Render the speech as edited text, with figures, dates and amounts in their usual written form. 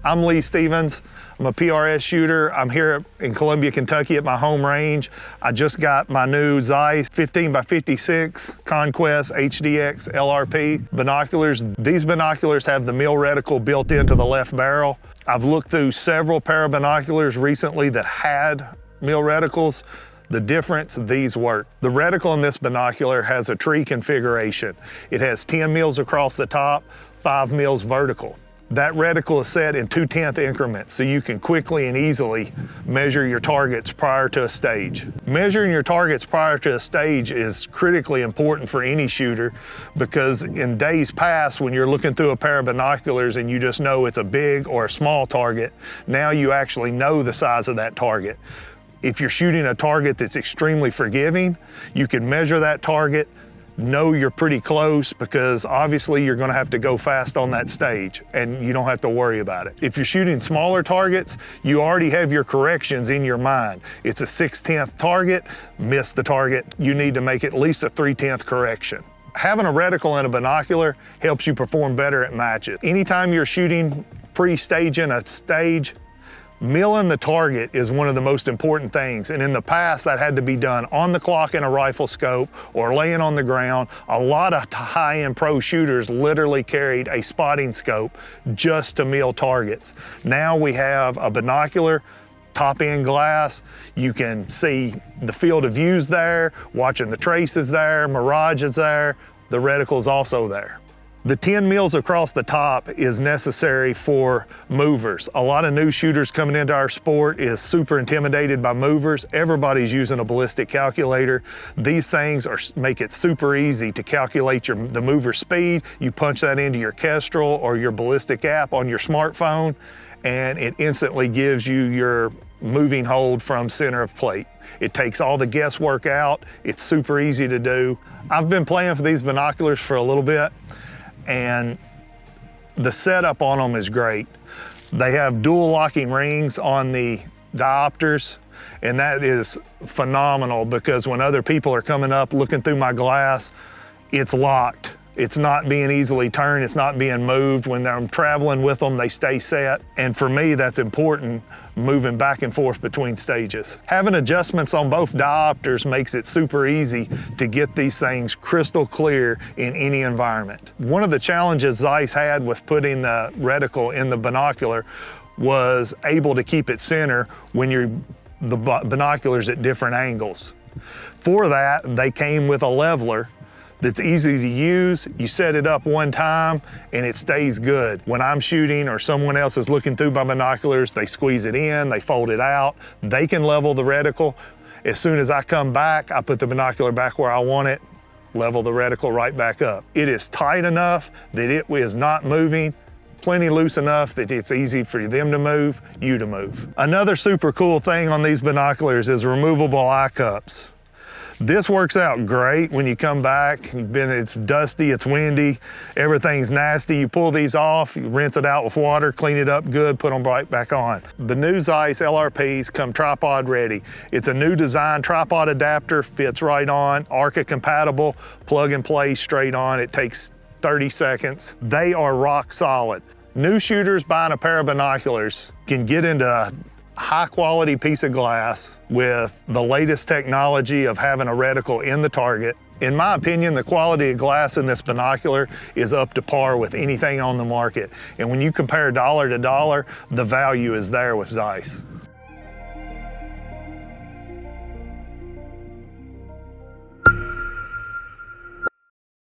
I'm Lee Stevens. I'm a PRS shooter. I'm here in Columbia, Kentucky at my home range. I just got my new ZEISS 15x56 Conquest HDX LRP binoculars. These binoculars have the MRAD Reticle built into the left barrel. I've looked through several pair of binoculars recently that had MRAD Reticles. The difference, these work. The reticle in this binocular has a tree configuration. It has 10 mils across the top, 5 mils vertical. That reticle is set in 2/10 increments, so you can quickly and easily measure your targets prior to a stage. Measuring your targets prior to a stage is critically important for any shooter, because in days past, when you're looking through a pair of binoculars and you just know it's a big or a small target, now you actually know the size of that target. If you're shooting a target that's extremely forgiving, you can measure that target, know you're pretty close, because obviously you're gonna have to go fast on that stage and you don't have to worry about it. If you're shooting smaller targets, you already have your corrections in your mind. It's a 6/10 target, miss the target, you need to make at least a 3/10 correction. Having a reticle in a binocular helps you perform better at matches. Anytime you're shooting pre-staging a stage, milling the target is one of the most important things, and in the past that had to be done on the clock in a rifle scope or laying on the ground. A lot of high-end pro shooters literally carried a spotting scope just to mill targets. Now we have a binocular, top-end glass. You can see the field of views there, watching the traces there, mirage is there, the reticle's also there. The 10 mils across the top is necessary for movers. A lot of new shooters coming into our sport is super intimidated by movers. Everybody's using a ballistic calculator. These things make it super easy to calculate the mover speed. You punch that into your Kestrel or your ballistic app on your smartphone, and it instantly gives you your moving hold from center of plate. It takes all the guesswork out. It's super easy to do. I've been playing for these binoculars for a little bit, and the setup on them is great. They have dual locking rings on the diopters, and that is phenomenal, because when other people are coming up looking through my glass, it's locked. It's not being easily turned, it's not being moved. When I'm traveling with them, they stay set. And for me, that's important, moving back and forth between stages. Having adjustments on both diopters makes it super easy to get these things crystal clear in any environment. One of the challenges ZEISS had with putting the reticle in the binocular was able to keep it center when the binoculars at different angles. For that, they came with a leveler that's easy to use. You set it up one time and it stays good. When I'm shooting or someone else is looking through my binoculars, they squeeze it in, they fold it out. They can level the reticle. As soon as I come back, I put the binocular back where I want it, level the reticle right back up. It is tight enough that it is not moving, plenty loose enough that it's easy for them to move, you to move. Another super cool thing on these binoculars is removable eye cups. This works out great when you come back. It's dusty, it's windy, everything's nasty. You pull these off, you rinse it out with water, clean it up good, put them right back on. The new ZEISS LRPs come tripod ready. It's a new design tripod adapter, fits right on, ARCA compatible, plug and play straight on. It takes 30 seconds. They are rock solid. New shooters buying a pair of binoculars can get into a high quality piece of glass with the latest technology of having a reticle in the target. In my opinion, the quality of glass in this binocular is up to par with anything on the market. And when you compare dollar to dollar, the value is there with ZEISS.